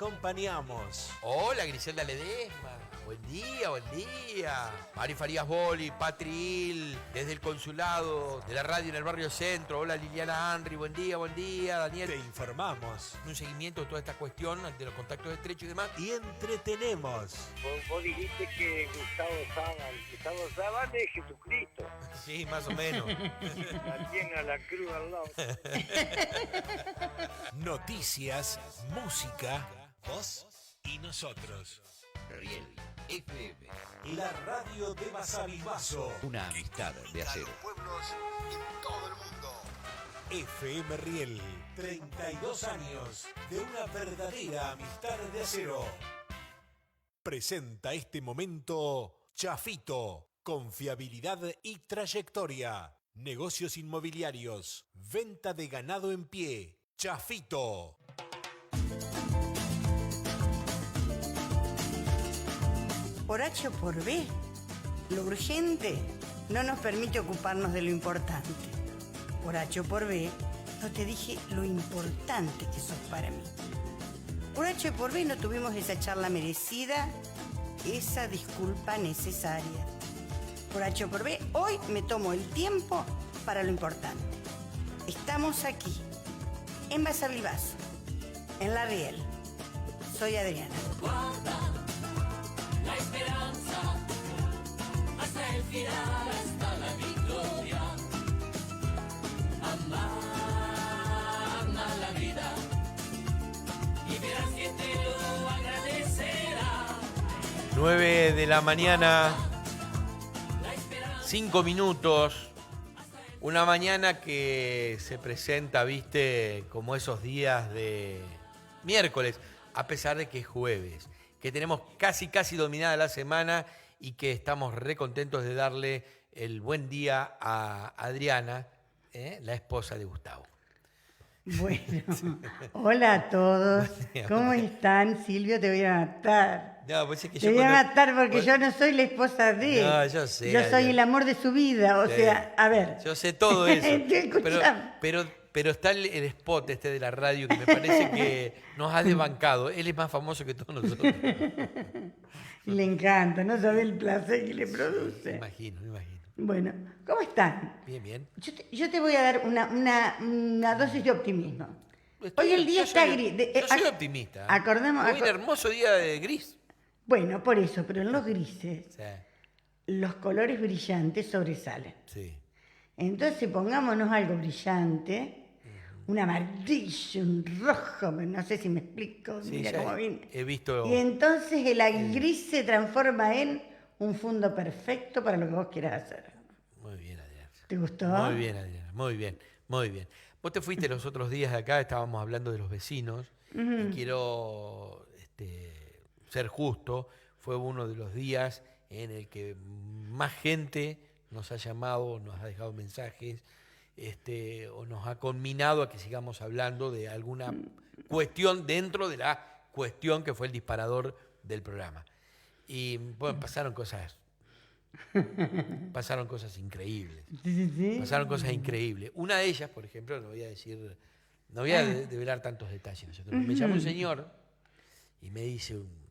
acompañamos. Hola, Griselda Ledesma. Buen día, buen día. Mari Farías Boli, Patril, desde el consulado de la radio en el barrio Centro. Hola, Liliana Henry. Buen día, Daniel. Te informamos. Un seguimiento de toda esta cuestión de los contactos estrechos y demás. Y entretenemos. Vos dijiste que Gustavo Sábal es Jesucristo. Sí, más o menos. La tiene a la cruz al lado. Noticias, música, vos y nosotros. Riel FM. La radio de Basavilbaso. Una amistad de acero. Pueblos en todo el mundo. FM Riel. 32 años de una verdadera amistad de acero. Presenta este momento Chafito. Confiabilidad y trayectoria. Negocios inmobiliarios. Venta de ganado en pie. Chafito. Por H o por B, lo urgente no nos permite ocuparnos de lo importante. Por H o por B, no te dije lo importante que sos para mí. Por H o por B no tuvimos esa charla merecida, esa disculpa necesaria. Por H o por B, hoy me tomo el tiempo para lo importante. Estamos aquí, en Basavilbaso, en La Riel. Soy Adriana. Guarda la esperanza hasta el final, hasta la victoria. Ama la vida y verás que te lo agradecerá. 9 de la mañana, 5 minutos. Una mañana que se presenta, viste, como esos días de miércoles, a pesar de que es jueves, que tenemos casi dominada la semana y que estamos re contentos de darle el buen día a Adriana, la esposa de Gustavo. Bueno, hola a todos. ¿Cómo están? Silvio, te voy a matar. No, pues es que Te voy a matar porque yo no soy la esposa de él. No, yo sé. Yo soy el amor de su vida. O sea, a ver. Yo sé todo eso. Escuchame. Pero está el spot este de la radio que me parece que nos ha desbancado. Él es más famoso que todos nosotros. Le encanta, no sabe el placer que le produce. Me imagino. Bueno, ¿cómo están? Bien. Yo te voy a dar una dosis de optimismo. Hoy el día está gris. Yo soy optimista. Acordemos. Hoy un hermoso día de gris. Bueno, por eso, pero en los grises, Sí. los colores brillantes sobresalen. Sí. Entonces pongámonos algo brillante, un amarillo, un rojo, no sé si me explico, Sí, mira ya cómo viene. he visto. Y entonces el gris se transforma en un fondo perfecto para lo que vos quieras hacer. Muy bien, Adriana. ¿Te gustó? Muy bien, Adriana. Muy bien. Vos te fuiste los otros días de acá, estábamos hablando de los vecinos. Y quiero ser justo. Fue uno de los días en el que más gente nos ha llamado, nos ha dejado mensajes, o nos ha conminado a que sigamos hablando de alguna cuestión dentro de la cuestión que fue el disparador del programa. Y bueno, pasaron cosas increíbles. Sí. Pasaron cosas increíbles. Una de ellas, por ejemplo, no voy a develar tantos detalles. Me llamó un señor y me dice un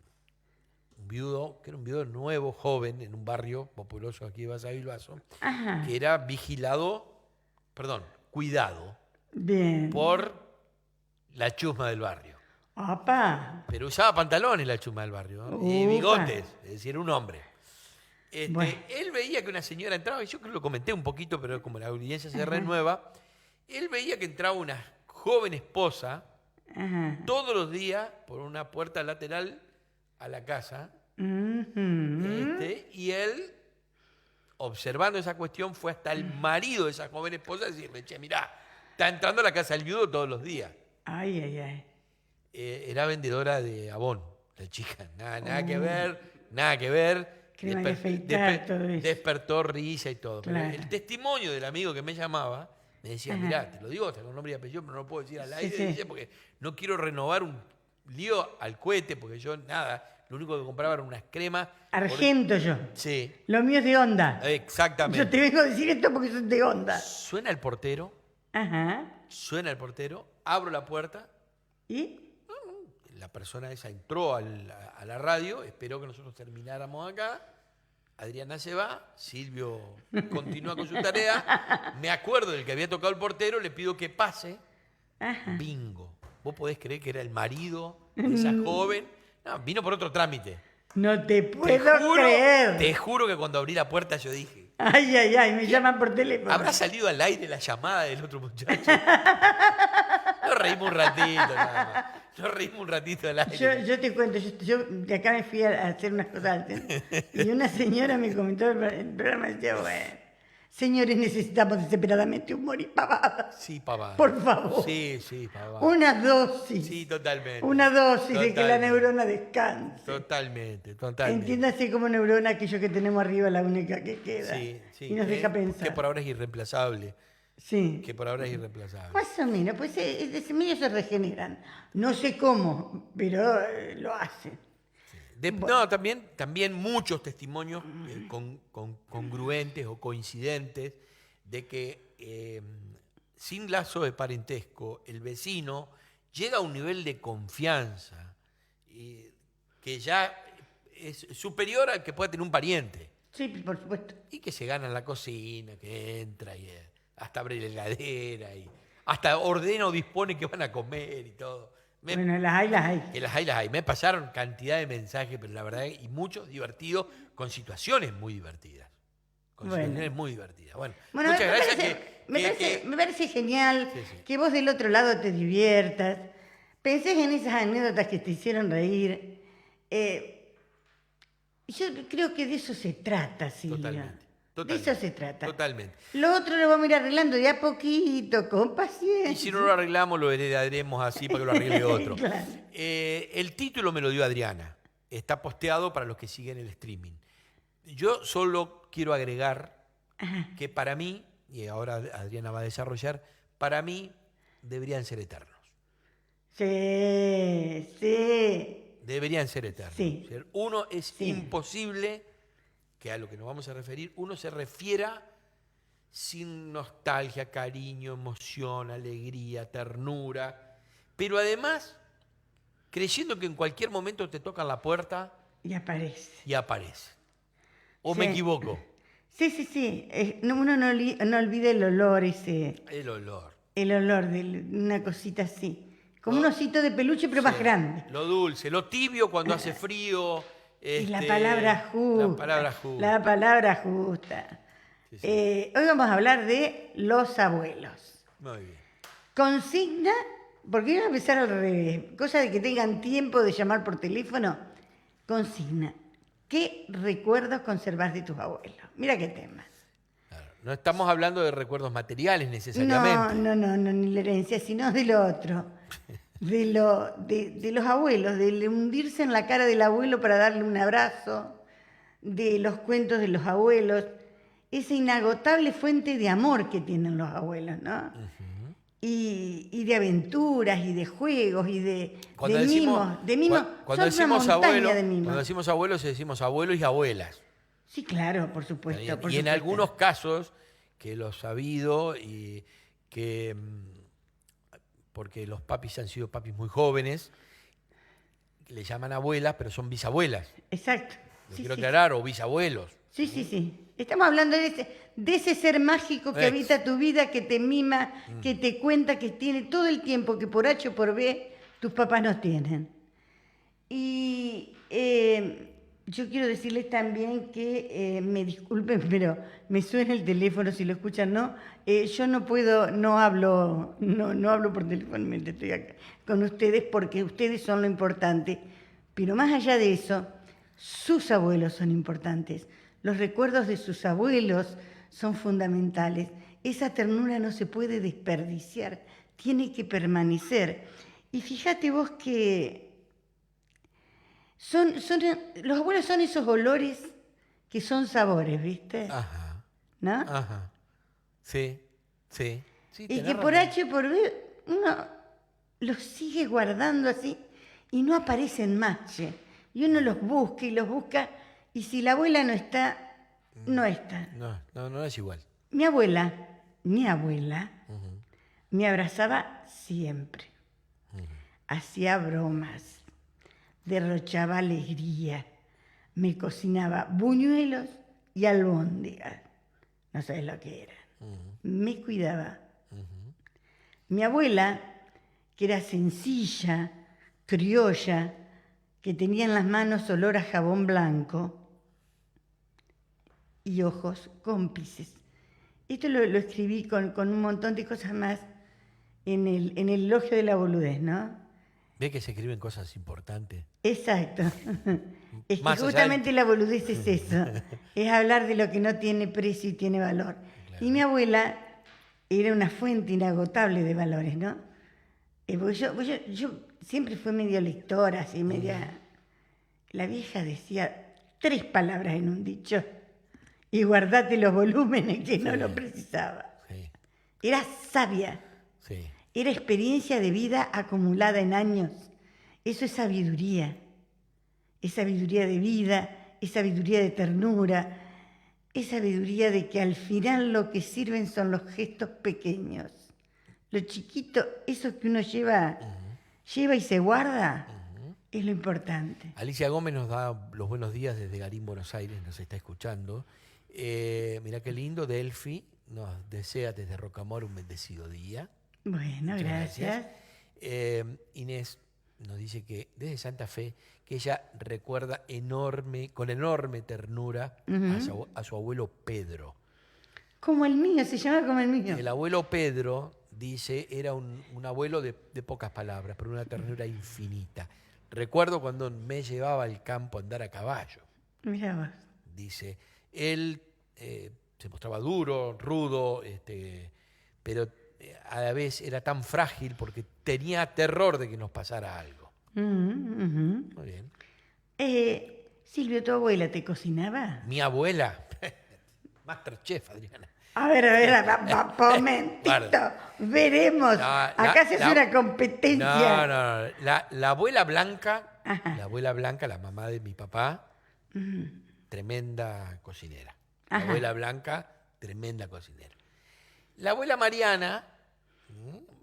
viudo, que era un viudo nuevo, joven, en un barrio populoso aquí de Basavilbaso, que era cuidado Bien. por la chusma del barrio. ¡Opa! Pero usaba pantalones la chusma del barrio, ¿no? Y Upa. bigotes, es decir, un hombre. Bueno. Él veía que una señora entraba, y yo creo que lo comenté un poquito, pero como la audiencia se renueva, él veía que entraba una joven esposa todos los días por una puerta lateral a la casa, y él, observando esa cuestión, fue hasta el marido de esa joven esposa a decirle: che, mirá, está entrando a la casa del viudo todos los días. Ay. Era vendedora de Avon, la chica, nada que ver. Crema de afeitar, todo eso. Despertó risa y todo. Claro. Pero el testimonio del amigo que me llamaba me decía: mirá, te lo digo hasta con nombre y apellido, pero no lo puedo decir al aire, Sí. dice, porque no quiero renovar un lío al cohete, porque yo lo único que compraba eran unas cremas. Argento yo. Sí, Lo mío es de onda. exactamente. Yo te vengo a decir esto porque son de onda. Suena el portero, Ajá. abro la puerta, ¿Y? la persona esa entró a la radio, esperó que nosotros termináramos acá. Adriana se va, Silvio continúa con su tarea. Me acuerdo del que había tocado el portero, le pido que pase. Bingo. ¿Vos podés creer que era el marido de esa joven? No, vino por otro trámite. No te puedo creer. Te juro que cuando abrí la puerta yo dije, Ay, me llaman por teléfono. ¿habrá salido al aire la llamada del otro muchacho? Nos reímos un ratito, nada más. Nos reímos un ratito al aire. Yo te cuento, yo de acá me fui a hacer unas cosas antes, y una señora me comentó el programa y decía, bueno, señores, necesitamos desesperadamente humor y pavadas. Sí, pavada. Por favor. Sí, pavada. Una dosis. Sí, totalmente. Una dosis de que la Totalmente. neurona descanse. Totalmente. Entiéndase como neurona aquello que tenemos arriba, la única que queda. Sí. Y nos deja pensar. Que por ahora es irreemplazable. Sí. Más o menos, pues de medio se regeneran. No sé cómo, pero lo hacen. No, también muchos testimonios congruentes o coincidentes de que sin lazo de parentesco el vecino llega a un nivel de confianza que ya es superior al que pueda tener un pariente. Sí, por supuesto. Y que se gana en la cocina, que entra y hasta abre la heladera y hasta ordena o dispone que van a comer y todo. Bueno, las hay. Que las hay. Me pasaron cantidad de mensajes, pero la verdad, y muchos divertidos, con situaciones muy divertidas. Bueno, muchas gracias. Me parece genial Sí. que vos del otro lado te diviertas, pensés en esas anécdotas que te hicieron reír. Yo creo que de eso se trata, Silvia. De eso se trata. Totalmente. Lo otro lo vamos a ir arreglando de a poquito, con paciencia. Y si no lo arreglamos, lo heredaremos así para que lo arregle otro. Claro. El título me lo dio Adriana. Está posteado para los que siguen el streaming. Yo solo quiero agregar que para mí, y ahora Adriana va a desarrollar, para mí deberían ser eternos. Sí. Deberían ser eternos. Sí. Uno es imposible que a lo que nos vamos a referir, uno se refiera sin nostalgia, cariño, emoción, alegría, ternura, pero además creyendo que en cualquier momento te tocan la puerta Y aparece. y aparece. ¿O Sí. me equivoco? Sí. Uno no olvida el olor ese. El olor. El olor de una cosita así. Como un osito de peluche, pero más grande. Lo dulce, lo tibio cuando hace frío. Y la palabra justa. La palabra justa. La palabra justa. Sí. Hoy vamos a hablar de los abuelos. Muy bien. Consigna, porque voy a empezar al revés, cosa de que tengan tiempo de llamar por teléfono. Consigna, ¿qué recuerdos conservás de tus abuelos? Mira qué tema. Claro. No estamos hablando de recuerdos materiales necesariamente. No, ni la herencia, sino de lo otro. De los abuelos, de hundirse en la cara del abuelo para darle un abrazo, de los cuentos de los abuelos, esa inagotable fuente de amor que tienen los abuelos, ¿no? Y de aventuras, y de juegos, y de mimos. De mimos. Cuando Son una decimos montaña abuelo, de mimos. cuando decimos abuelos, decimos abuelos y abuelas. Sí, claro, por supuesto. Y en supuesto. algunos casos, que lo he sabido, y que porque los papis han sido papis muy jóvenes, le llaman abuelas, pero son bisabuelas. Exacto. Lo Sí, quiero sí. aclarar, o bisabuelos. Sí. Estamos hablando de ese ser mágico que habita tu vida, que te mima, que te cuenta, que tiene todo el tiempo que por H o por B tus papás no tienen. Y yo quiero decirles también que, me disculpen, pero me suena el teléfono, si lo escuchan, ¿no? Yo no hablo por teléfono mientras estoy acá con ustedes, porque ustedes son lo importante. Pero más allá de eso, sus abuelos son importantes. Los recuerdos de sus abuelos son fundamentales. Esa ternura no se puede desperdiciar, tiene que permanecer. Y fíjate vos que los abuelos son esos olores que son sabores, ¿viste? Ajá. ¿No? Ajá. Sí. Y tenés que por razón. H o por B uno los sigue guardando así y no aparecen más, che. Y uno los busca, y si la abuela no está, no está. No es igual. Mi abuela me abrazaba siempre. Hacía bromas. derrochaba alegría. Me cocinaba buñuelos y albóndigas. No sabes lo que era. Me cuidaba. Mi abuela, que era sencilla, criolla, que tenía en las manos olor a jabón blanco y ojos cómplices. Esto lo escribí con un montón de cosas más en el elogio de la boludez, ¿no? Ve que se escriben cosas importantes. Exacto. Es que Más allá justamente la boludez es eso. Es hablar de lo que no tiene precio y tiene valor. Claro. Y mi abuela era una fuente inagotable de valores, ¿no? Porque yo siempre fui medio lectora, así, media... La vieja decía 3 palabras en un dicho y guardate los volúmenes que no lo precisaba. Sí, Era sabia. sí. Era experiencia de vida acumulada en años. Eso es sabiduría. Es sabiduría de vida, es sabiduría de ternura, es sabiduría de que al final lo que sirven son los gestos pequeños. Lo chiquito, eso que uno lleva y se guarda, es lo importante. Alicia Gómez nos da los buenos días desde Garín, Buenos Aires, nos está escuchando. Mirá qué lindo, Delphi nos desea desde Rocamora un bendecido día. Bueno, Muchas gracias. Inés nos dice que desde Santa Fe, que ella recuerda con enorme ternura a su abuelo Pedro. Como el mío, se llama como el mío. El abuelo Pedro, dice, era un abuelo de pocas palabras, pero una ternura infinita. Recuerdo cuando me llevaba al campo a andar a caballo. Mirá vos. Dice, él se mostraba duro, rudo, pero a la vez era tan frágil porque tenía terror de que nos pasara algo. Muy bien. Silvio, ¿tu abuela te cocinaba? Mi abuela, Masterchef, Adriana. A ver, momentito. Guarda. Veremos. No, Acá se hace una competencia. No. La abuela Blanca, Ajá. la abuela Blanca, la mamá de mi papá, tremenda cocinera. La Ajá. abuela Blanca, tremenda cocinera. La abuela Mariana,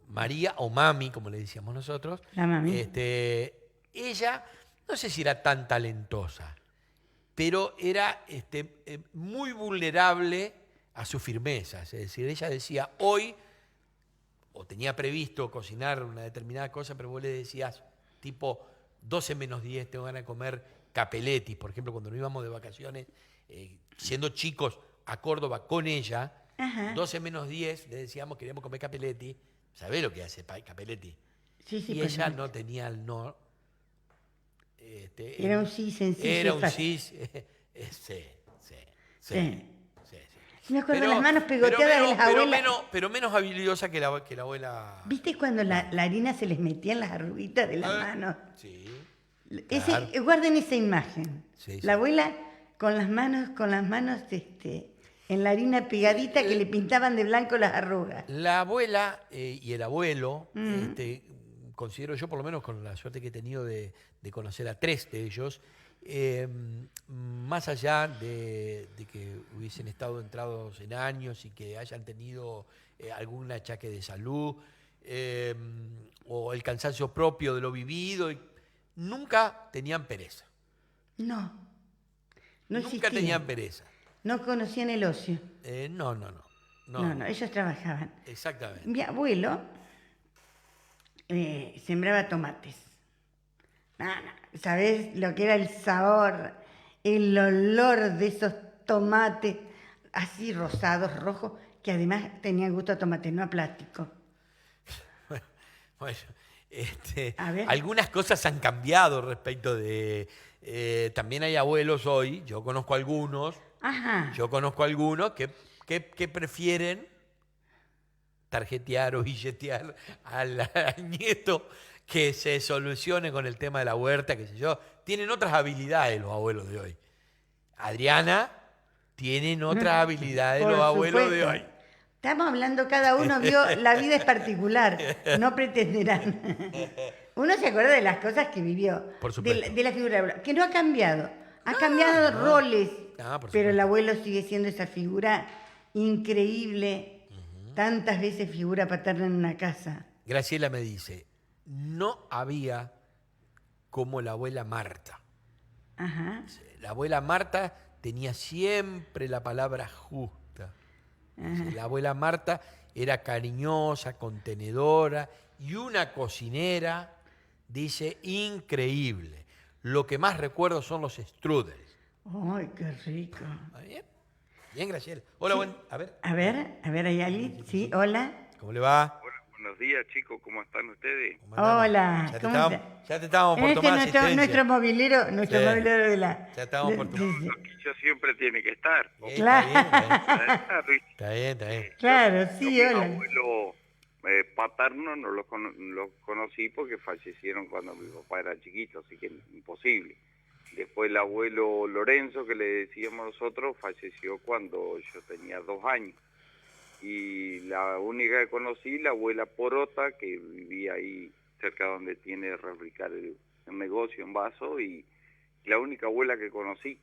María o Mami, como le decíamos nosotros, La mami. ella, no sé si era tan talentosa, pero era muy vulnerable a sus firmezas. Es decir, ella decía, hoy, o tenía previsto cocinar una determinada cosa, pero vos le decías, tipo 12 menos 10, tengo ganas de comer capeletis. Por ejemplo, cuando nos íbamos de vacaciones, siendo chicos, a Córdoba con ella, Ajá. 12 menos 10, le decíamos, queríamos comer capeletti. ¿Sabés lo que hace capeletti? Sí, Y por ella supuesto. no tenía el no. Era un sí sencillo. Era y un fácil. sí. Sí. Sí. Me acuerdo las manos pero pegoteadas de las abuelas. pero menos habilidosa que la abuela. ¿Viste cuando la harina se les metía en las arruguitas de las manos? Sí. Claro. Guarden esa imagen. Sí, sí. La abuela con las manos en la harina pegadita que le pintaban de blanco las arrugas. La abuela y el abuelo, considero yo, por lo menos con la suerte que he tenido de conocer a 3 de ellos, más allá de que hubiesen estado entrados en años y que hayan tenido algún achaque de salud o el cansancio propio de lo vivido, nunca tenían pereza. No Nunca existía. tenían pereza. No conocían el ocio. No. No, ellos trabajaban. Exactamente. Mi abuelo sembraba tomates. ¿Sabés lo que era el sabor, el olor de esos tomates así rosados, rojos, que además tenían gusto a tomate, no a plástico? Bueno, A ver. algunas cosas han cambiado respecto de... también hay abuelos hoy, yo conozco algunos que prefieren tarjetear o billetear al nieto que se solucione con el tema de la huerta, qué sé yo. Tienen otras habilidades los abuelos de hoy. Adriana, tienen otras habilidades Por los abuelos de supuesto. hoy. Estamos hablando, cada uno vio, la vida es particular, no pretenderán. Uno se acuerda de las cosas que vivió, Por supuesto. de la figura del abuelo, que no ha cambiado. Ha cambiado roles, por pero supuesto. el abuelo sigue siendo esa figura increíble, tantas veces figura paterna en una casa. Graciela me dice, no había como la abuela Marta. Ajá. La abuela Marta tenía siempre la palabra justa. La abuela Marta era cariñosa, contenedora y una cocinera, dice, increíble. Lo que más recuerdo son los strudels. Ay, qué rico. ¿Está bien? Bien, Graciela. Hola, Sí. a ver, A ver, ¿hay alguien? Sí, hola. ¿cómo le va? Hola, buenos días, chicos, ¿cómo están ustedes? ¿Cómo andamos? Hola, Ya te ¿cómo estábamos, está? ya te estábamos por Este es tomar nuestro asistencia. movilero, Sí. movilero de la... Ya estábamos por tomar. sí. Yo siempre tiene que estar. Claro. Está bien, está bien. Claro, sí, Mi hola. abuelo paterno no los conocí porque fallecieron cuando mi papá era chiquito, así que imposible. Después el abuelo Lorenzo, que le decíamos nosotros, falleció cuando yo tenía 2 años. Y la única que conocí, la abuela Porota, que vivía ahí cerca donde tiene Replicar el negocio en Vaso, y la única abuela que conocí.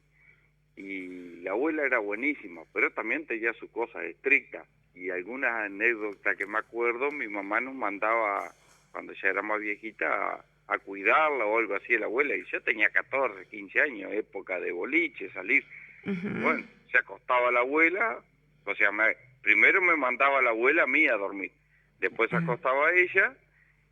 Y la abuela era buenísima, pero también tenía sus cosas estrictas. Y algunas anécdotas que me acuerdo, mi mamá nos mandaba, cuando ya era más viejita, a cuidarla o algo así de la abuela. Y yo tenía 14, 15 años, época de boliche, salir. Bueno, se acostaba la abuela, o sea, primero me mandaba la abuela a mí a dormir. Después se acostaba ella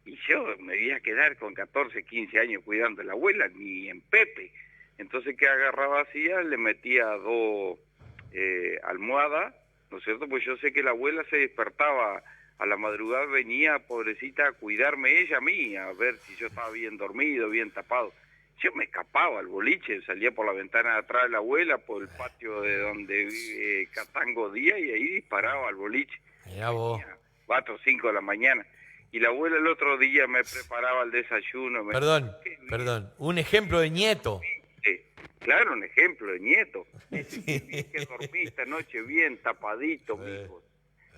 y yo me iba a quedar con 14, 15 años cuidando a la abuela, ni en Pepe. Entonces, ¿qué agarraba hacía? Le metía 2 almohadas, ¿no es cierto? Pues yo sé que la abuela se despertaba a la madrugada, venía, pobrecita, a cuidarme ella a mí, a ver si yo estaba bien dormido, bien tapado. Yo me escapaba al boliche, salía por la ventana de atrás de la abuela, por el patio de donde vive Catango Díaz, y ahí disparaba al boliche. Mirá vos. 4 o 5 de la mañana. Y la abuela el otro día me preparaba el desayuno. Perdón. Un ejemplo de nieto. Claro, un ejemplo de nieto. Que dormí esta noche bien tapadito, mijo.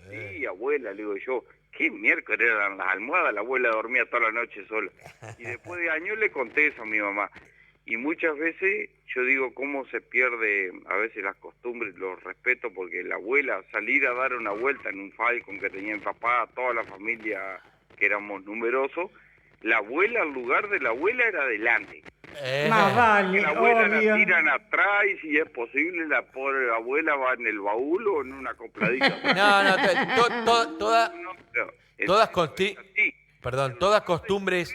Sí, abuela, le digo yo, ¿qué miércoles eran las almohadas? La abuela dormía toda la noche sola. Y después de años le conté eso a mi mamá. Y muchas veces yo digo cómo se pierde a veces las costumbres, los respetos, porque la abuela, salir a dar una vuelta en un Falcon que tenía mi papá, toda la familia que éramos numerosos, la abuela, el lugar de la abuela era adelante. Más vale, La abuela la obvio. tiran atrás y si es posible la pobre abuela va en el baúl o en una acopladita. Todas costumbres.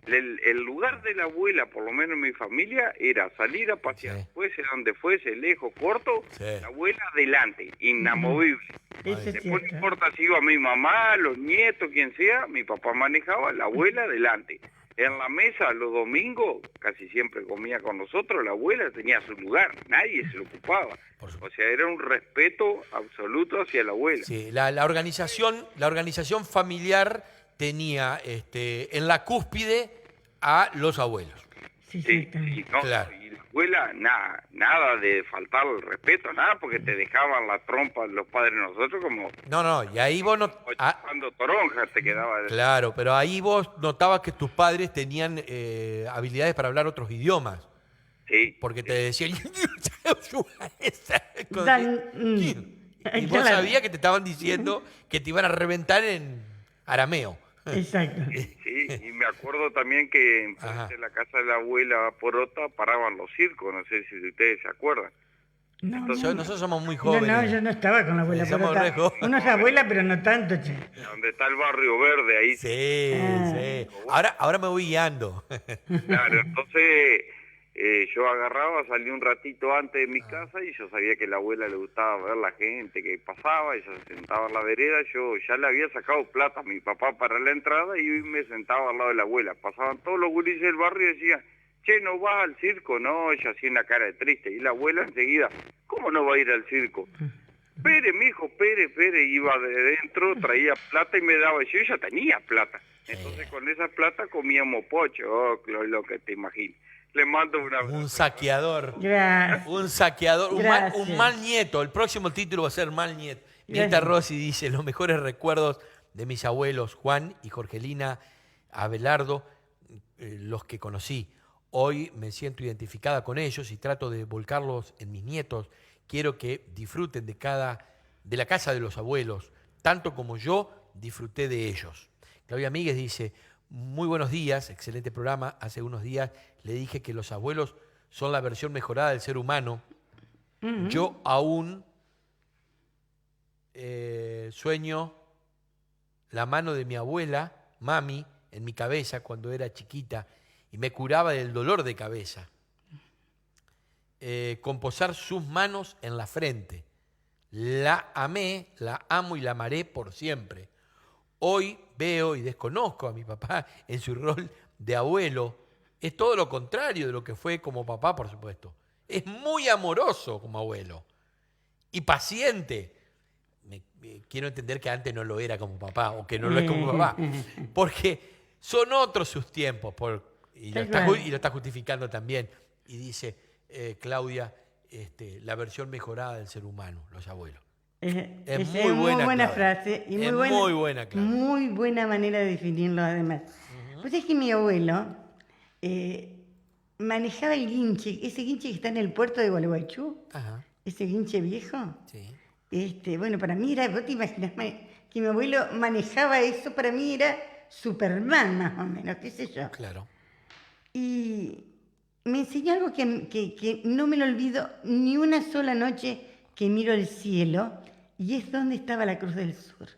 El lugar de la abuela, por lo menos en mi familia, era salir a pasear, Sí. fuese donde fuese, lejos, corto, Sí. la abuela adelante, inamovible. Eso es Después no cierto. importa si iba mi mamá, los nietos, quien sea, mi papá manejaba, la abuela adelante. En la mesa los domingos, casi siempre comía con nosotros, la abuela tenía su lugar, nadie se lo ocupaba. Por O supuesto. sea, era un respeto absoluto hacia la abuela. Sí, la organización familiar tenía en la cúspide a los abuelos. Sí, Sí, exactamente. no, Claro. y la abuela, nada de faltar el respeto, nada, porque te dejaban la trompa los padres de nosotros como No, y ahí vos no... cuando toronja te quedaba. Claro, pero ahí vos notabas que tus padres tenían habilidades para hablar otros idiomas. Sí, Porque te decían... y vos Claro. sabías que te estaban diciendo que te iban a reventar en arameo. Exacto. sí, y me acuerdo también que en Ajá. frente de la casa de la abuela Porota paraban los circos, no sé si ustedes se acuerdan. No, Nosotros somos muy no, jóvenes. yo no estaba con la abuela. Somos pero re está- jóvenes. Uno es abuela, pero no tanto, che. Donde está el barrio verde ahí. Sí, Ah. sí. Ahora me voy guiando. Claro, entonces yo agarraba, salí un ratito antes de mi casa y yo sabía que a la abuela le gustaba ver la gente que pasaba, ella se sentaba en la vereda, yo ya le había sacado plata a mi papá para la entrada y me sentaba al lado de la abuela. Pasaban todos los gurises del barrio y decían, che, ¿no vas al circo? No, ella hacía una cara de triste. Y la abuela enseguida, ¿cómo no va a ir al circo? Pere, mijo, pere, iba de dentro, traía plata y me daba, yo ya tenía plata. Entonces con esa plata comíamos pocho, lo que te imaginas. Le mando una... Un saqueador. Gracias. Un saqueador. Gracias. Un mal nieto. El próximo título va a ser Mal nieto. Gracias. Nita Rossi dice, los mejores recuerdos de mis abuelos Juan y Jorgelina Abelardo, los que conocí. Hoy me siento identificada con ellos y trato de volcarlos en mis nietos. Quiero que disfruten de la casa de los abuelos, tanto como yo disfruté de ellos. Claudia Míguez dice, Muy buenos días, excelente programa. Hace unos días le dije que los abuelos son la versión mejorada del ser humano. Yo aún sueño la mano de mi abuela, mami, en mi cabeza cuando era chiquita y me curaba del dolor de cabeza. Con posar sus manos en la frente. La amé, la amo y la amaré por siempre. Hoy veo y desconozco a mi papá en su rol de abuelo. Es todo lo contrario de lo que fue como papá, por supuesto. Es muy amoroso como abuelo y paciente. Quiero entender que antes no lo era como papá o que no lo es como papá, porque son otros sus tiempos y lo está justificando también. Y dice Claudia, la versión mejorada del ser humano, los abuelos. Es muy buena frase y muy buena, Claudia. Muy buena manera de definirlo además. Pues es que mi abuelo manejaba el guinche, ese guinche que está en el puerto de Gualeguaychú, ese guinche viejo. Sí. Bueno, para mí era, vos te imaginas que mi abuelo manejaba eso, para mí era Superman más o menos, qué sé yo. Claro. Y me enseñó algo que no me lo olvido ni una sola noche que miro el cielo, y es donde estaba la Cruz del Sur.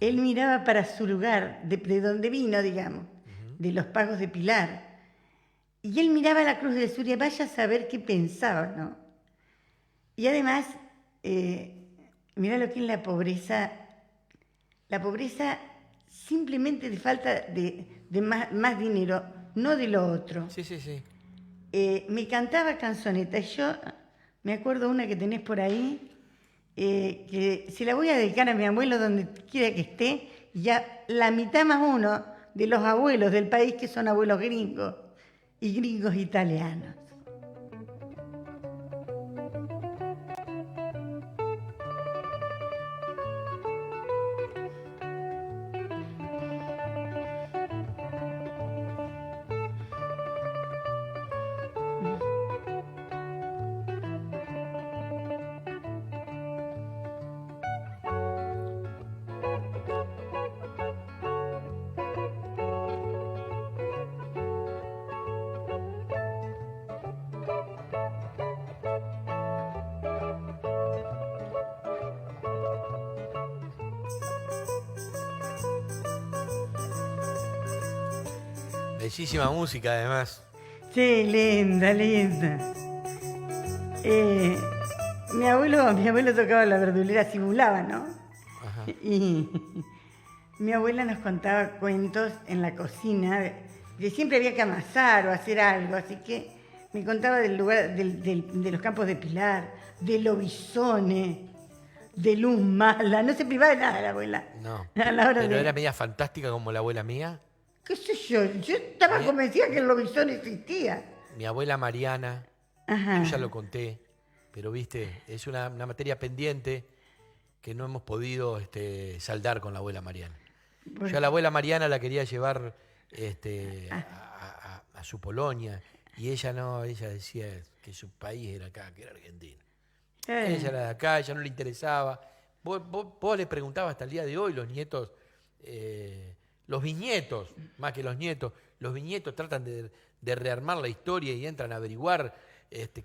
Él miraba para su lugar, de donde vino, digamos, de los Pagos de Pilar. Y él miraba la Cruz del Sur y vaya a saber qué pensaba, ¿no? Y además, mirá lo que es la pobreza. La pobreza simplemente de falta de más dinero, no de lo otro. Sí, sí, sí. Me cantaba canzonetas. Yo me acuerdo una que tenés por ahí, que se la voy a dedicar a mi abuelo donde quiera que esté, y ya la mitad más uno de los abuelos del país que son abuelos gringos y gringos italianos. Bellísima música, además. Sí, linda, linda. Mi abuelo tocaba la verdulera, simulaba, ¿no? Ajá. Y mi abuela nos contaba cuentos en la cocina, que siempre había que amasar o hacer algo, así que me contaba del lugar, de los campos de Pilar, de Lobisones, de Luz Mala. No se privaba de nada la abuela. No, A la hora pero de... era media fantástica como la abuela mía. ¿Qué sé yo? Yo estaba convencida que el lobizón existía. Mi abuela Mariana, Ajá. yo ya lo conté, pero viste, es una materia pendiente que no hemos podido saldar con la abuela Mariana. Yo a la abuela Mariana la quería llevar a su Polonia, y ella no, ella decía que su país era acá, que era Argentina. Ella era de acá, ella no le interesaba. Vos le preguntabas hasta el día de hoy, los nietos... los bisnietos, más que los nietos, los bisnietos tratan de rearmar la historia y entran a averiguar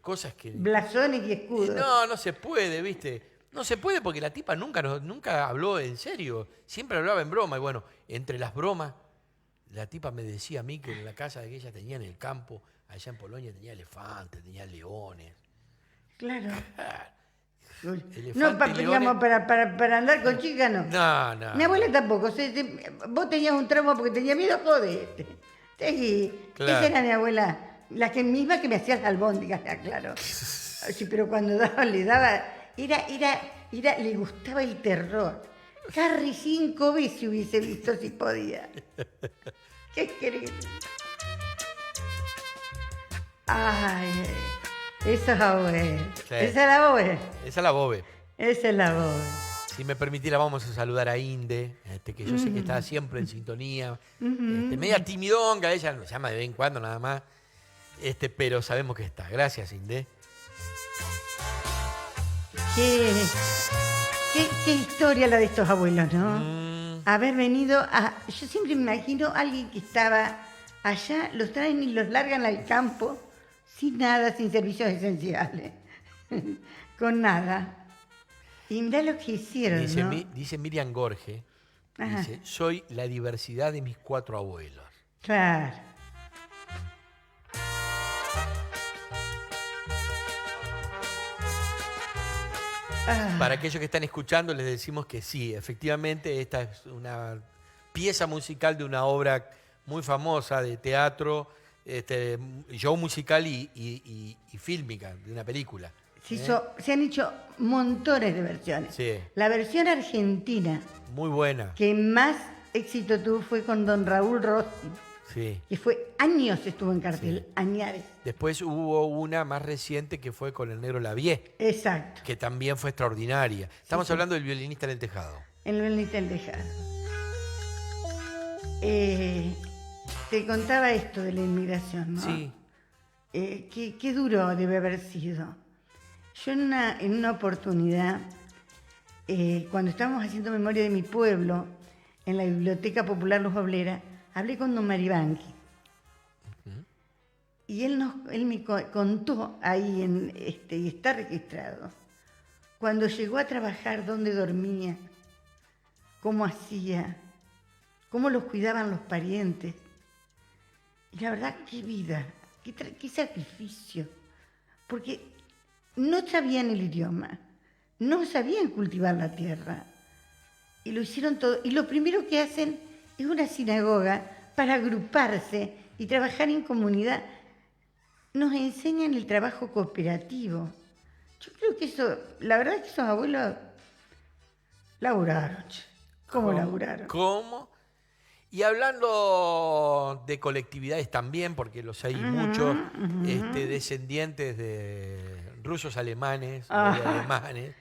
cosas que... Blasones y escudos. No se puede, ¿viste? No se puede porque la tipa nunca habló en serio, siempre hablaba en broma. Y bueno, entre las bromas, la tipa me decía a mí que en la casa que ella tenía en el campo, allá en Polonia, tenía elefantes, tenía leones. Claro. Elefante No, y leones. digamos, para andar con chicas, no. No. Mi abuela tampoco. Vos tenías un trauma porque tenía miedo, jodete. Claro. Esa era mi abuela. La misma que me hacía las albóndigas, claro. Sí, pero cuando le daba... le gustaba el terror. Harry 5 veces hubiese visto si podía. ¿Qué querés? Ay, esa es la Bobe. Sí. Esa es la Bobe. Esa es la Bobe. Esa es la Bobe. Si me permitiera, vamos a saludar a Inde, que yo sé que está siempre en sintonía. Media timidonga, ella nos llama de vez en cuando nada más, pero sabemos que está. Gracias, Inde. Qué historia la de estos abuelos, ¿no? haber venido a... Yo siempre me imagino a alguien que estaba allá, los traen y los largan al campo sin nada, sin servicios esenciales, con nada. Y mirá lo que hicieron, Dice, ¿no? dice Miriam Gorge, Ajá. dice, soy la diversidad de mis 4 abuelos. Claro. Ah, Para aquellos que están escuchando, les decimos que sí, efectivamente, esta es una pieza musical de una obra muy famosa de teatro, show musical y fílmica, de una película. se han hecho montones de versiones. Sí. La versión argentina Muy buena. que más éxito tuvo fue con don Raúl Rossi, Sí. que fue años estuvo en cartel, añares. Después hubo una más reciente que fue con el Negro Lavie, Exacto, que también fue extraordinaria. Estamos hablando del violinista en el tejado. en el del Tejado. Te contaba esto de la inmigración, ¿no? Sí. Qué duro debe haber sido. Yo en una oportunidad, cuando estábamos haciendo memoria de mi pueblo, en la Biblioteca Popular Luz Oblera, hablé con don Maribanqui. Y él me contó ahí, y está registrado, cuando llegó a trabajar, dónde dormía, cómo hacía, cómo los cuidaban los parientes. Y la verdad, qué vida, qué sacrificio. Porque no sabían el idioma, no sabían cultivar la tierra. Y lo hicieron todo. Y lo primero que hacen es una sinagoga para agruparse y trabajar en comunidad. Nos enseñan el trabajo cooperativo. Yo creo que eso, la verdad es que esos abuelos laburaron. ¿Cómo laburaron? ¿Cómo? Y hablando de colectividades también, porque los hay muchos, descendientes de rusos alemanes, de alemanes.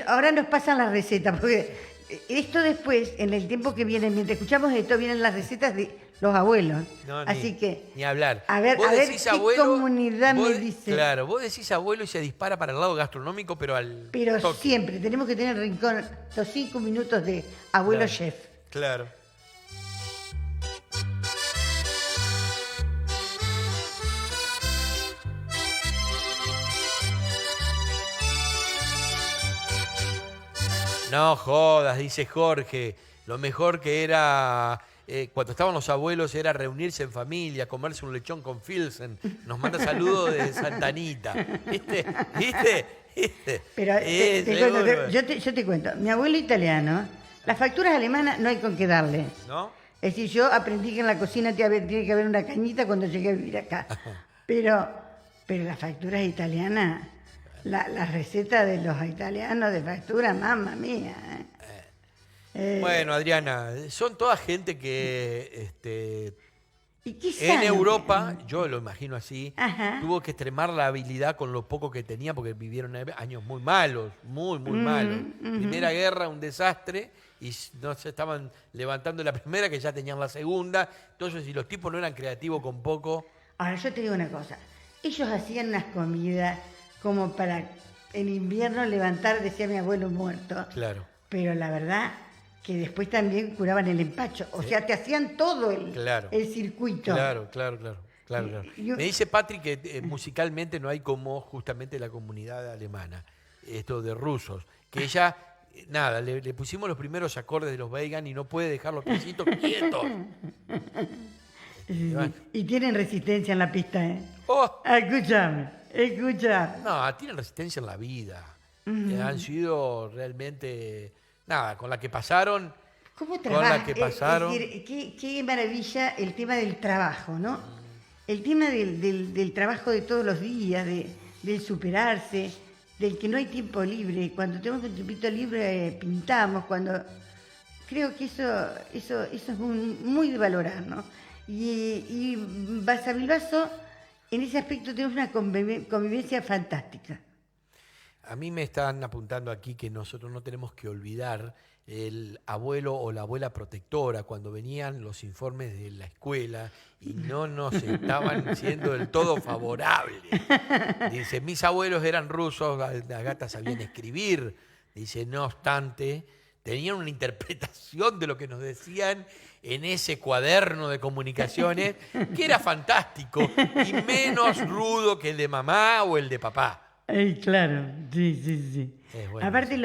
Ahora nos pasan las recetas, porque esto después, en el tiempo que viene, mientras escuchamos esto, vienen las recetas de los abuelos. No, Así que, ni hablar. a ver Vos decís qué abuelo, comunidad me dice. Claro, vos decís abuelo y se dispara para el lado gastronómico, pero al Pero toque. siempre tenemos que tener el rincón, los 5 minutos de abuelo Claro. chef. Claro. No jodas, dice Jorge. Lo mejor que era cuando estaban los abuelos era reunirse en familia, comerse un lechón con Filsen. Nos manda saludos de Santa Anita. ¿Viste? Pero Seguro. yo te cuento, mi abuelo italiano, las facturas alemanas no hay con qué darle. ¿No? Es decir, yo aprendí que en la cocina tiene que haber una cañita cuando llegué a vivir acá. Pero las facturas italianas, las recetas de los italianos de factura, mamma mía. Bueno, Adriana, son toda gente que ¿Y qué en saben? Europa, yo lo imagino así, Ajá. tuvo que extremar la habilidad con lo poco que tenía porque vivieron años muy malos, muy malos. Primera guerra, un desastre, y no se estaban levantando la primera, que ya tenían la segunda. Entonces, si los tipos no eran creativos con poco... Ahora, yo te digo una cosa. Ellos hacían unas comidas como para en invierno levantar, decía mi abuelo muerto. Claro. Pero la verdad que después también curaban el empacho. O sea, te hacían todo el circuito. Claro. Yo- Me dice Patrick que musicalmente no hay como justamente la comunidad alemana, esto de rusos, que ella, nada, le pusimos los primeros acordes de los Weigan y no puede dejar los piecitos quietos. Y tienen resistencia en la pista, ¿eh? Oh, Escúchame. no, tienen resistencia en la vida. Han sido realmente, nada, con la que pasaron, ¿Cómo con trabajan? la que pasaron. Es decir, qué maravilla el tema del trabajo, ¿no? El tema del trabajo de todos los días, del superarse, del que no hay tiempo libre. Cuando tenemos un tiempito libre pintamos, creo que eso es muy de valorar, ¿no? Y Basavilbaso, en ese aspecto tenemos una convivencia fantástica. A mí me están apuntando aquí que nosotros no tenemos que olvidar el abuelo o la abuela protectora cuando venían los informes de la escuela y no nos estaban siendo del todo favorables. Dice, mis abuelos eran rusos, las gatas sabían escribir. Dice, no obstante, tenían una interpretación de lo que nos decían en ese cuaderno de comunicaciones que era fantástico y menos rudo que el de mamá o el de papá. Claro, sí. Es bueno Aparte,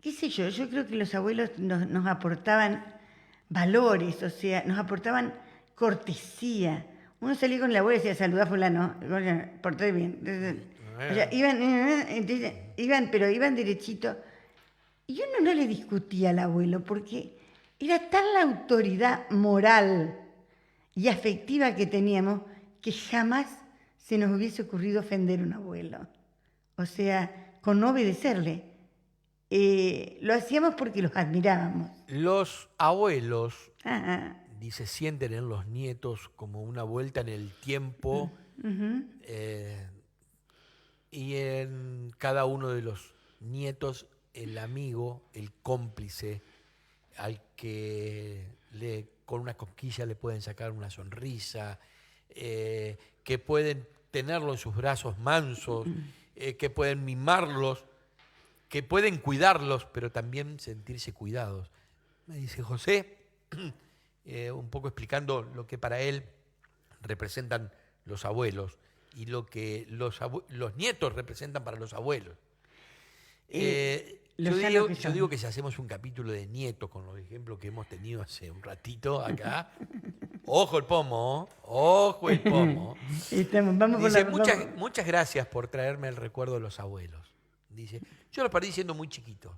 qué sé yo creo que los abuelos nos aportaban valores, o sea, nos aportaban cortesía. Uno salía con la abuela y decía, saludá a fulano, porté bien. Entonces, o sea, iban derechito. Y uno no le discutía al abuelo porque era tan la autoridad moral y afectiva que teníamos que jamás se nos hubiese ocurrido ofender a un abuelo. O sea, con no obedecerle. Lo hacíamos porque los admirábamos. Los abuelos, Ajá. dice, sienten en los nietos como una vuelta en el tiempo y en cada uno de los nietos el amigo, el cómplice, al que con una cosquilla le pueden sacar una sonrisa, que pueden tenerlo en sus brazos mansos, que pueden mimarlos, que pueden cuidarlos, pero también sentirse cuidados. Me dice José, un poco explicando lo que para él representan los abuelos y lo que los nietos representan para los abuelos. Yo digo que si hacemos un capítulo de nietos con los ejemplos que hemos tenido hace un ratito acá, ojo el pomo. Dice, muchas gracias por traerme el recuerdo de los abuelos. Dice, yo los perdí siendo muy chiquito.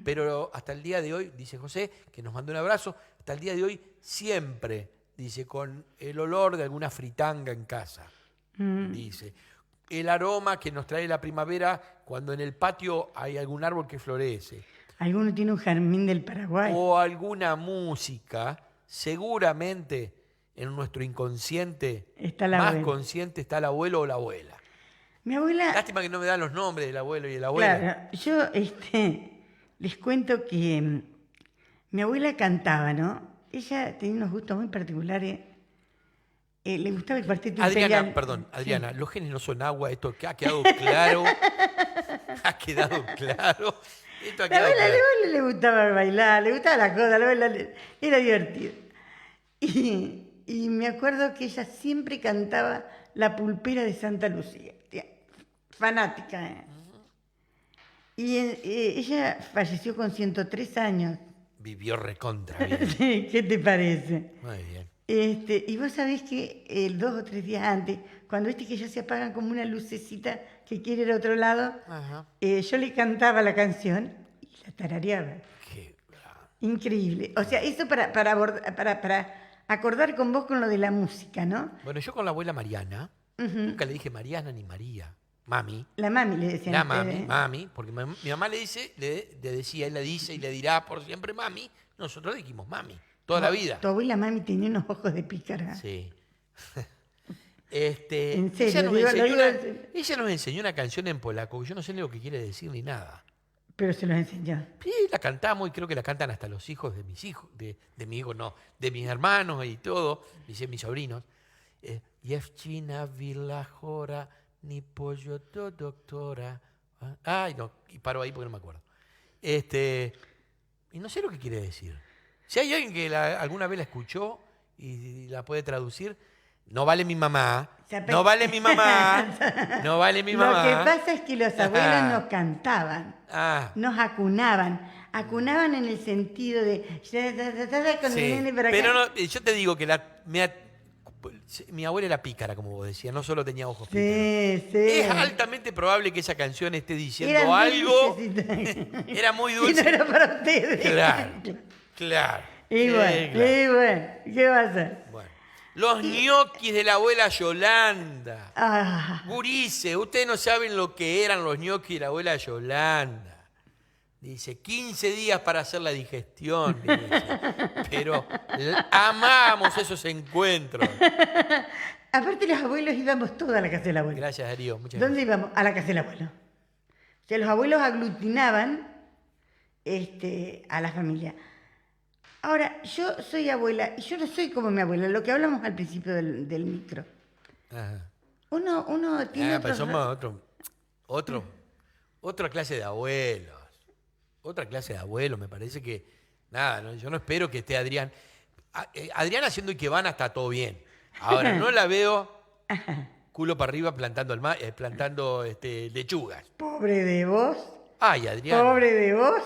Pero hasta el día de hoy, dice José, que nos mandó un abrazo, hasta el día de hoy siempre, dice, con el olor de alguna fritanga en casa. Dice, el aroma que nos trae la primavera cuando en el patio hay algún árbol que florece. Alguno tiene un jardín del Paraguay. O alguna música, seguramente en nuestro inconsciente más consciente está el abuelo o la abuela. Mi abuela... Lástima que no me dan los nombres del abuelo y de la abuela. Claro, yo les cuento que mi abuela cantaba, ¿no? Ella tenía unos gustos muy particulares. Le gustaba el cuarteto imperial. Adriana, los genes no son agua, esto ha quedado claro. Esto ha quedado A la claro. abuela le gustaba bailar, le gustaba la cosa, era divertido. Y me acuerdo que ella siempre cantaba La Pulpera de Santa Lucía. Fanática. Y ella falleció con 103 años. Vivió recontra bien. ¿Qué te parece? Muy bien. Y vos sabés que 2 o 3 días antes, cuando viste que ya se apagan como una lucecita que quiere ir a otro lado, yo le cantaba la canción y la tarareaba. Qué increíble. O sea, eso para acordar con vos con lo de la música, ¿no? Bueno, yo con la abuela Mariana, nunca le dije Mariana ni María. Mami. La mami le decían. La mami, porque mi mamá le decía, él le dice y le dirá por siempre mami. Nosotros dijimos mami, toda la vida. Tu abuela mami tenía unos ojos de pícara. Sí. En serio, ella nos enseñó una canción en polaco, que yo no sé ni lo que quiere decir ni nada. Pero se los enseñó. Sí, la cantamos y creo que la cantan hasta los hijos de mis hijos, de mi hijo, no, de mis hermanos y todo, dice mis sobrinos. Yevchina Vila Jora, ni pollo do doctora. Ay, no, y paro ahí porque no me acuerdo. Y no sé lo que quiere decir. Si hay alguien que alguna vez la escuchó y la puede traducir, no vale mi mamá. No vale mi mamá. No vale mi mamá. Lo que pasa es que los abuelos nos cantaban. Nos acunaban. Acunaban en el sentido de... Con el nene para acá. Pero no, yo te digo que mi abuela era pícara, como vos decías, no solo tenía ojos pícaros. Sí. Es altamente probable que esa canción esté diciendo algo. Era muy dulce. Y no era para ustedes. Claro. Y bueno, ¿qué va a hacer? Bueno. Los ñoquis de la abuela Yolanda. Gurice, ustedes no saben lo que eran los ñoquis de la abuela Yolanda. Dice, 15 días para hacer la digestión, dice. Pero amamos esos encuentros. Aparte los abuelos íbamos todos a la casa del abuelo. Gracias, Darío. Muchas ¿Dónde gracias. íbamos? A la casa del abuelo. O sea, los abuelos aglutinaban a la familia. Ahora, yo soy abuela y yo no soy como mi abuela, lo que hablamos al principio del micro. Ajá. Uno tiene pero somos otra clase de abuelos. Otra clase de abuelo, me parece que... Nada, yo no espero que esté Adrián. Adrián haciendo Ikebana está todo bien. Ahora, no la veo culo para arriba plantando, lechugas. Pobre de vos. Ay, Adrián. Pobre de vos.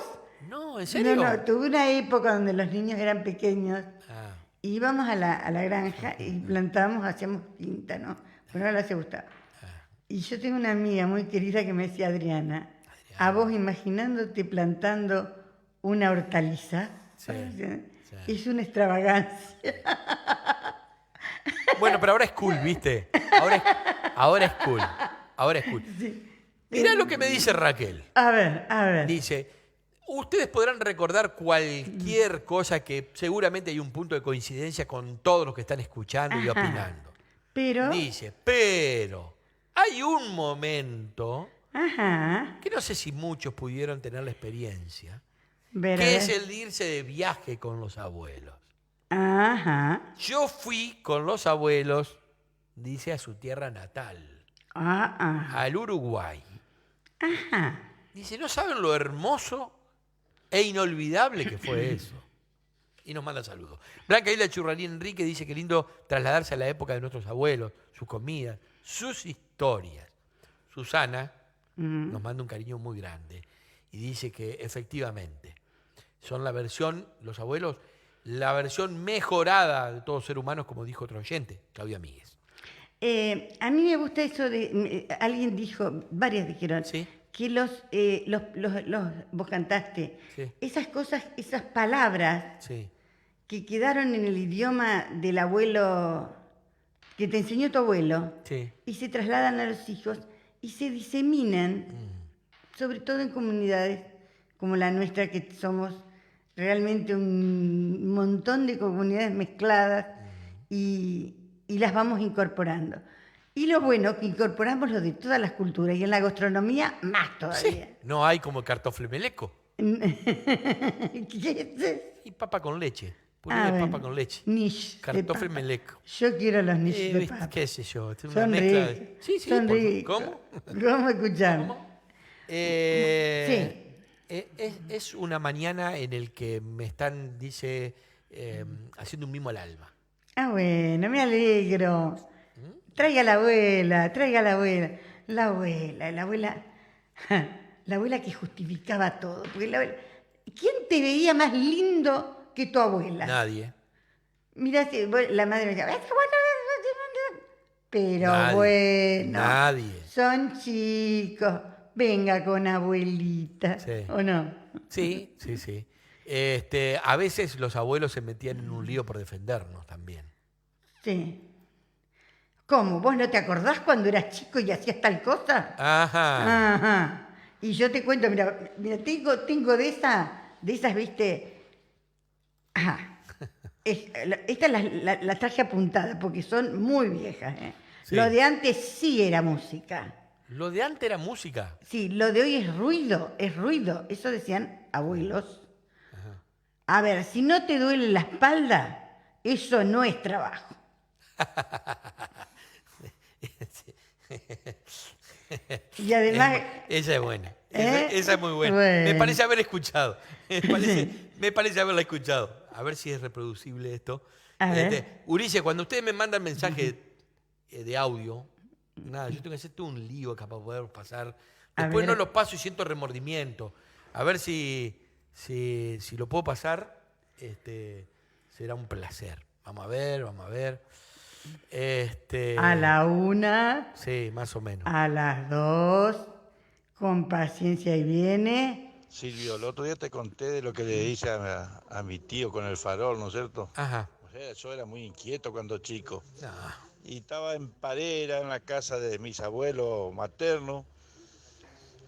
No, ¿en serio? No, tuve una época donde los niños eran pequeños. Ah, Íbamos a la granja y plantábamos, hacíamos pinta, ¿no? Bueno, ahora se gustaba. Y yo tengo una amiga muy querida que me decía, Adriana, a vos imaginándote plantando una hortaliza, Sí, es una extravagancia. bueno, pero ahora es cool, ¿viste? Ahora es cool. Ahora es cool. Mirá lo que me dice Raquel. A ver. Dice, ustedes podrán recordar cualquier cosa que seguramente hay un punto de coincidencia con todos los que están escuchando y Ajá. opinando. Pero, Dice, pero hay un momento ajá, que no sé si muchos pudieron tener la experiencia, ver, a que ver. es el de irse de viaje con los abuelos. Ajá, Yo fui con los abuelos, dice, a su tierra natal, al Uruguay. ajá. Dice, no saben lo hermoso e inolvidable que fue eso. Y nos manda saludos. Blanca Isla Churraní Enrique dice que lindo trasladarse a la época de nuestros abuelos, sus comidas, sus historias. Susana nos manda un cariño muy grande y dice que efectivamente son los abuelos, la versión mejorada de todo ser humano, como dijo otro oyente, Claudia Míguez. A mí me gusta eso de, alguien dijo, varias dijeron, Sí. que vos cantaste, Sí. esas cosas, esas palabras Sí, que quedaron en el idioma del abuelo, que te enseñó tu abuelo, sí. y se trasladan a los hijos y se diseminan, sobre todo en comunidades como la nuestra, que somos realmente un montón de comunidades mezcladas y las vamos incorporando. Y lo bueno, que incorporamos lo de todas las culturas y en la gastronomía más todavía. No hay como el cartofle meleco ¿Qué es? y papa con leche. Puré Ah, de bueno. papa con leche. Niche de Cartofle papa. meleco. Yo quiero los niches de ¿Viste? papa. ¿Qué sé yo? Es una Son mezcla ricos. de... Sí, sí. Son por- ricos. ¿Cómo? ¿Cómo escuchamos? Es una mañana en el que me están, dice, haciendo un mimo al alma. Ah, bueno, me alegro. Traiga a la abuela, traiga a la abuela. La abuela que justificaba todo. Porque ¿quién te veía más lindo que tu abuela? Nadie. Mirá, la madre me decía, pero Nadie. bueno, Nadie. son chicos, venga con abuelita, Sí. ¿o no? Sí, sí, sí. A veces los abuelos se metían en un lío por defendernos también. Sí. ¿Cómo? ¿Vos no te acordás cuando eras chico y hacías tal cosa? Ajá. Ajá. Y yo te cuento, mira, tengo de esas, viste. Ajá. Esta la traje apuntada porque son muy viejas. ¿Eh? Sí. Lo de antes sí era música. Lo de antes era música. Sí, lo de hoy es ruido, es ruido. Eso decían abuelos. A ver, si no te duele la espalda, eso no es trabajo. Y además, Esa es buena. ¿Eh? Esa es muy buena. Bueno. Me parece haber escuchado. Me parece haberla escuchado. A ver si es reproducible esto. A ver. Ulises, cuando ustedes me mandan mensajes de audio, nada, yo tengo que hacer todo un lío acá para poder pasar. A Después ver. no los paso y siento remordimiento. A ver si lo puedo pasar, será un placer. Vamos a ver. a la 1, Sí, más o menos. a las 2, con paciencia y viene. Silvio, el otro día te conté de lo que le hice a mi tío con el farol, ¿no es cierto? Ajá. O sea, yo era muy inquieto cuando chico. No. Y estaba en Parera, en la casa de mis abuelos maternos.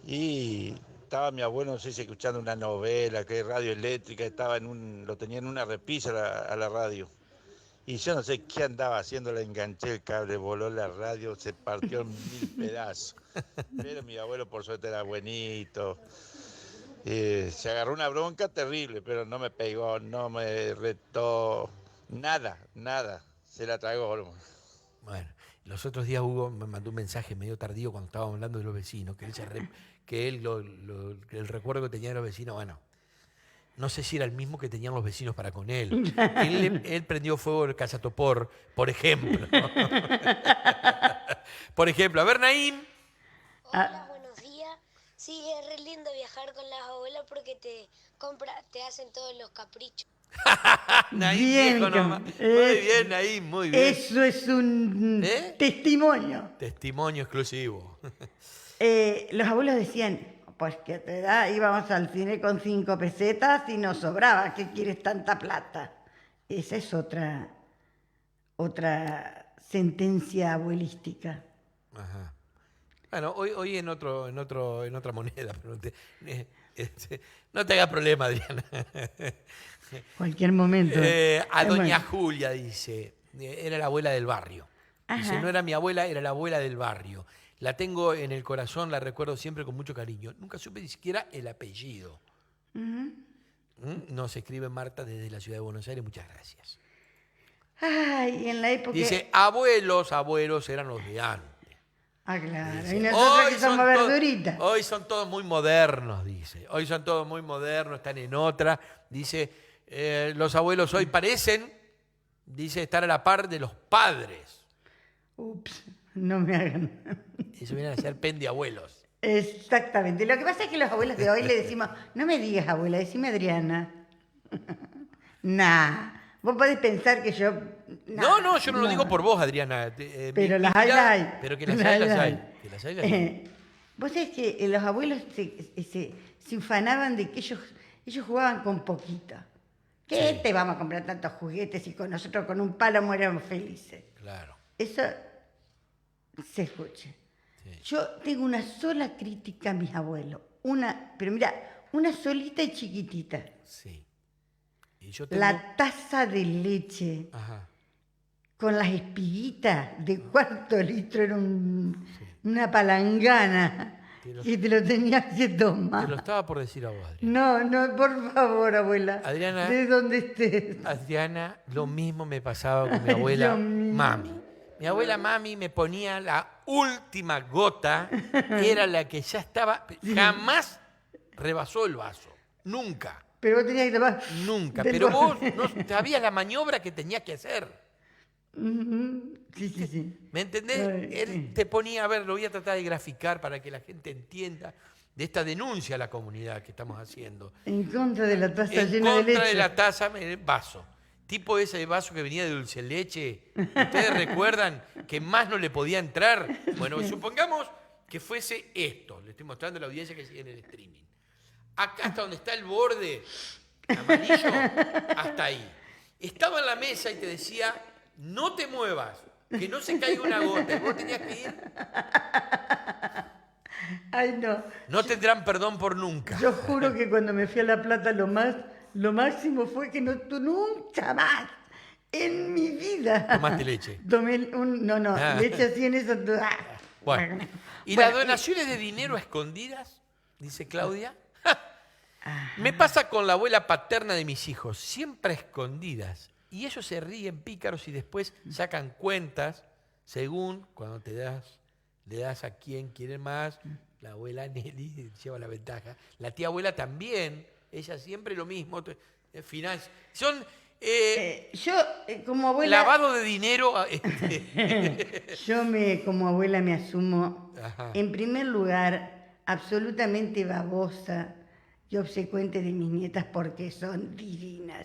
Y estaba mi abuelo, no sé si escuchando una novela, que es radio eléctrica, lo tenía en una repisa a la radio. Y yo no sé qué andaba haciendo, le enganché el cable, voló la radio, se partió en 1000 pedazos. Pero mi abuelo por suerte era buenito. Se agarró una bronca terrible, pero no me pegó, no me retó, nada, se la tragó. Bueno, los otros días Hugo me mandó un mensaje medio tardío cuando estábamos hablando de los vecinos, que que él el recuerdo que tenía de los vecinos, bueno, no sé si era el mismo que tenían los vecinos para con él. Él prendió fuego el cazatopor, por ejemplo. Por ejemplo, a ver, Naim. Hola, buenos días. Sí, es re lindo viajar con las abuelas porque te hacen todos los caprichos. Naim, Bien, viejo nomás. Muy bien, Naim, muy bien. Eso es un testimonio. Testimonio exclusivo. Los abuelos decían, pues que a tu edad íbamos al cine con 5 pesetas y nos sobraba. ¿Qué quieres tanta plata? Esa es otra sentencia abuelística. Ajá. Bueno, hoy en otra moneda, pero no te hagas problema, Adriana. Cualquier momento. A doña Bueno. Julia dice, era la abuela del barrio. Dice, Ajá. no era mi abuela, era la abuela del barrio. La tengo en el corazón, la recuerdo siempre con mucho cariño. Nunca supe ni siquiera el apellido. Nos escribe Marta desde la ciudad de Buenos Aires, muchas gracias. Ay, en la época... Dice, abuelos eran los de antes. Ah, claro. Dice, Y nosotros que somos verduritas. Hoy son todos muy modernos, dice. Hoy son todos muy modernos, están en otra. Dice, los abuelos hoy parecen, dice, estar a la par de los padres. Ups, no me hagan. Eso vienen a ser pendiabuelos. Exactamente. Lo que pasa es que los abuelos de hoy le decimos, no me digas abuela, decime Adriana. Nah, vos podés pensar que yo... No, yo no lo digo por vos, Adriana. Pero las hay. Pero que las hay. Que las hay. Vos sabés que los abuelos se ufanaban de que ellos jugaban con poquito. ¿Qué Sí. te vamos a comprar tantos juguetes y con nosotros con un palo éramos felices? Claro. Eso se escucha. Sí. Yo tengo una sola crítica a mis abuelos. Pero mira, una solita y chiquitita. Sí. Y yo tengo... La taza de leche Ajá. con las espiguitas de 1/4 litro era una palangana que te lo tenías que tomar. Te lo estaba por decir a vos, Adriana. No, por favor, abuela. Adriana. De donde estés. Adriana, lo mismo me pasaba con mi abuela Dios mío. Mami. Mi abuela Mami me ponía la última gota, que era la que ya estaba, jamás rebasó el vaso. Nunca. Pero vos tenías que tomar. Nunca. del Pero vaso. vos no sabías la maniobra que tenías que hacer. Sí. ¿Me entendés? Ay, Él sí. te ponía, a ver, lo voy a tratar de graficar para que la gente entienda de esta denuncia a la comunidad que estamos haciendo. En contra de la taza En llena de leche. contra de la taza, vaso. Tipo ese vaso que venía de dulce leche. ¿Ustedes recuerdan que más no le podía entrar? Bueno, supongamos que fuese esto. Le estoy mostrando a la audiencia que sigue en el streaming. Acá hasta donde está el borde amarillo, hasta ahí. Estaba en la mesa y te decía, no te muevas, que no se caiga una gota. Y vos tenías que ir. Ay, no. No tendrán perdón por nunca. Yo juro que cuando me fui a La Plata lo máximo fue que nunca más en mi vida Tomaste leche. tomé leche así en eso. Bueno. ¿Y Bueno, las donaciones de dinero a escondidas? Dice Claudia. Me pasa con la abuela paterna de mis hijos, siempre a escondidas. Y ellos se ríen pícaros y después sacan cuentas según cuando le das a quien quiere más. La abuela Nelly lleva la ventaja. La tía abuela también, ella siempre lo mismo. Son yo, como abuela, lavado de dinero. como abuela me asumo, Ajá. en primer lugar, absolutamente babosa y obsecuente de mis nietas porque son divinas.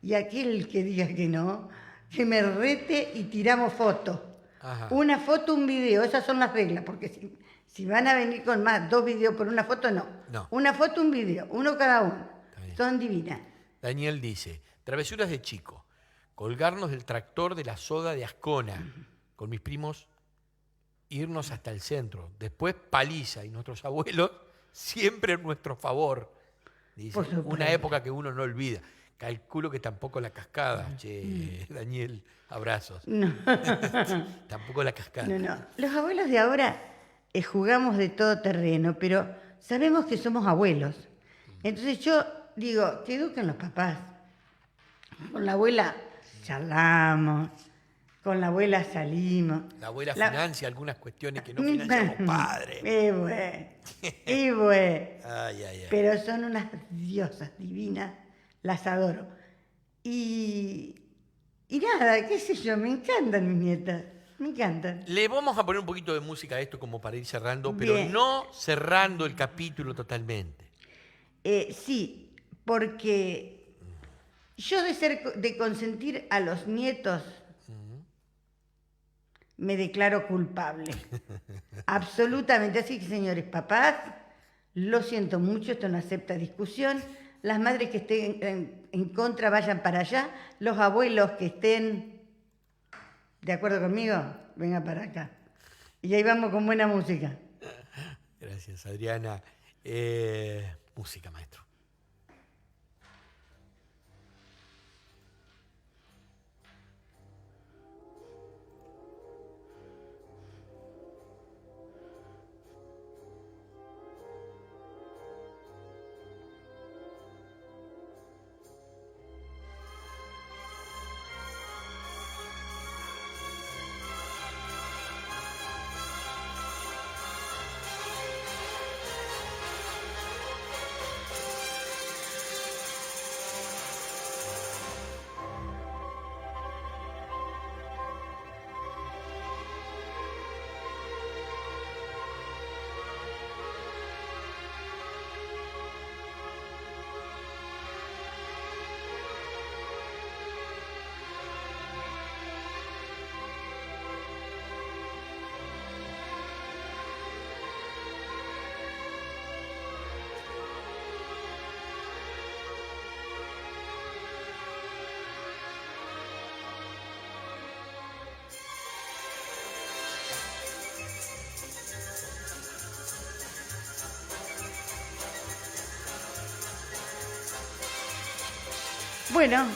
Y aquel que diga que no, que me rete y tiramos fotos. Ajá. Una foto, un video, esas son las reglas, porque si van a venir con más, 2 videos por una foto, no. Una foto, un video, uno cada uno. Son divinas. Daniel dice, travesuras de chico, colgarnos del tractor de la soda de Ascona, con mis primos, irnos hasta el centro, después paliza y nuestros abuelos siempre en nuestro favor. Dice, Por supuesto. una época que uno no olvida. Calculo que tampoco la cascada, che, Daniel, abrazos. No. Tampoco la cascada. No. Los abuelos de ahora jugamos de todo terreno, pero sabemos que somos abuelos. Entonces yo digo, que eduquen los papás. Con la abuela charlamos, Con la abuela salimos. La abuela financia algunas cuestiones que no financiamos padres. Y bueno. Ay. Pero son unas diosas divinas, las adoro. Y nada, qué sé yo, me encantan mis nietas, me encantan. Le vamos a poner un poquito de música a esto como para ir cerrando, pero Bien. no cerrando el capítulo totalmente. Sí, porque yo de consentir a los nietos me declaro culpable. Absolutamente. Así que, señores papás, lo siento mucho, esto no acepta discusión. Las madres que estén en contra vayan para allá. Los abuelos que estén de acuerdo conmigo, vengan para acá. Y ahí vamos con buena música. Gracias, Adriana. Música, maestro. Bueno,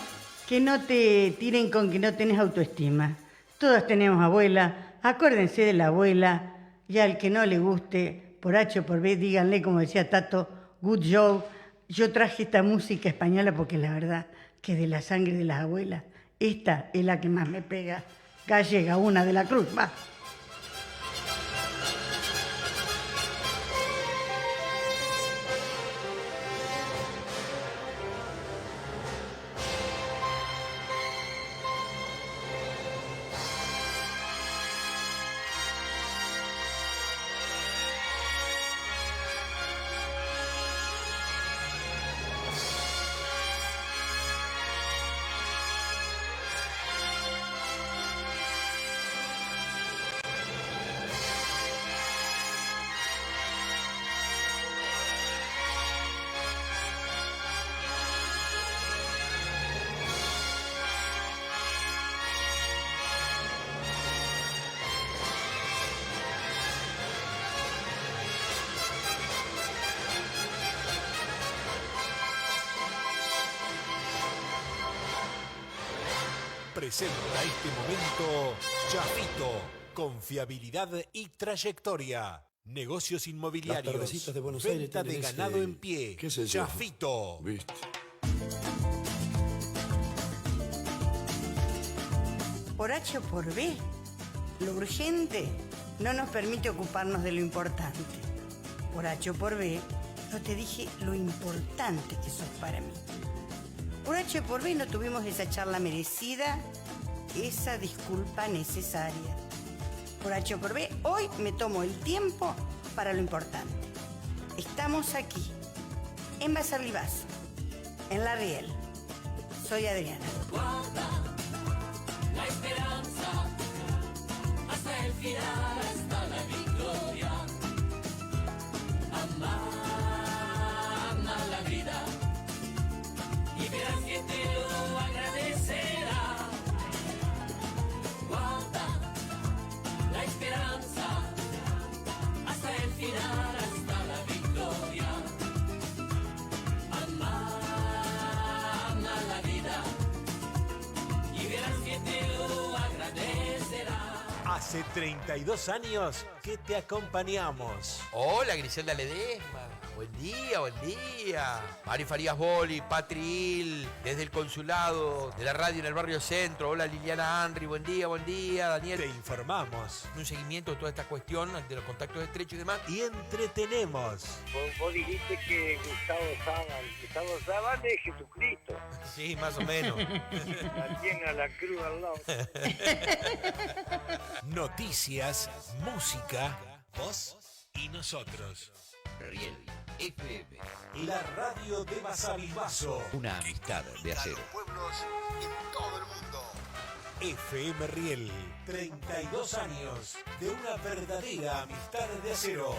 que no te tiren con que no tenés autoestima. Todos tenemos abuela, acuérdense de la abuela, y al que no le guste, por H o por B, díganle, como decía Tato, good job. Yo traje esta música española porque la verdad que de la sangre de las abuelas, esta es la que más me pega. Gallega, una de la Cruz, va. Presenta este momento Chafito, confiabilidad y trayectoria. Negocios inmobiliarios. Las Tardecitas de Buenos Aires Venta de tienen ganado ese- en pie. qué sé yo. Chafito. ¿Viste? Por H o por B, lo urgente no nos permite ocuparnos de lo importante. Por H o por B, no te dije lo importante que sos para mí. Por H o por B no tuvimos esa charla merecida, esa disculpa necesaria. Por H o por B, hoy me tomo el tiempo para lo importante. Estamos aquí, en Bazar y Vaso, en La Riel. Soy Adriana. La esperanza hasta el final, hasta la victoria. Ama la vida y verás que te lo agradecerá. Guarda la esperanza hasta el final, hasta la victoria. Ama la vida y verás que te lo agradecerá. Hace 32 años que te acompañamos. Hola, Griselda Ledesma. Buen día, buen día. Mari Farías Boli, Patril, desde el consulado de la radio en el barrio Centro. Hola Liliana Henry, buen día, Daniel. Te informamos Un seguimiento de toda esta cuestión, de los contactos estrechos y demás. y entretenemos. Vos dijiste que Gustavo Sábal es Jesucristo. Sí, más o menos. La tiene a la cruz al lado. Noticias, música, vos y nosotros. Riel FM. La radio de Masabimazo. Una amistad de A acero. los pueblos en todo el mundo. FM Riel, 32 años de una verdadera amistad de acero.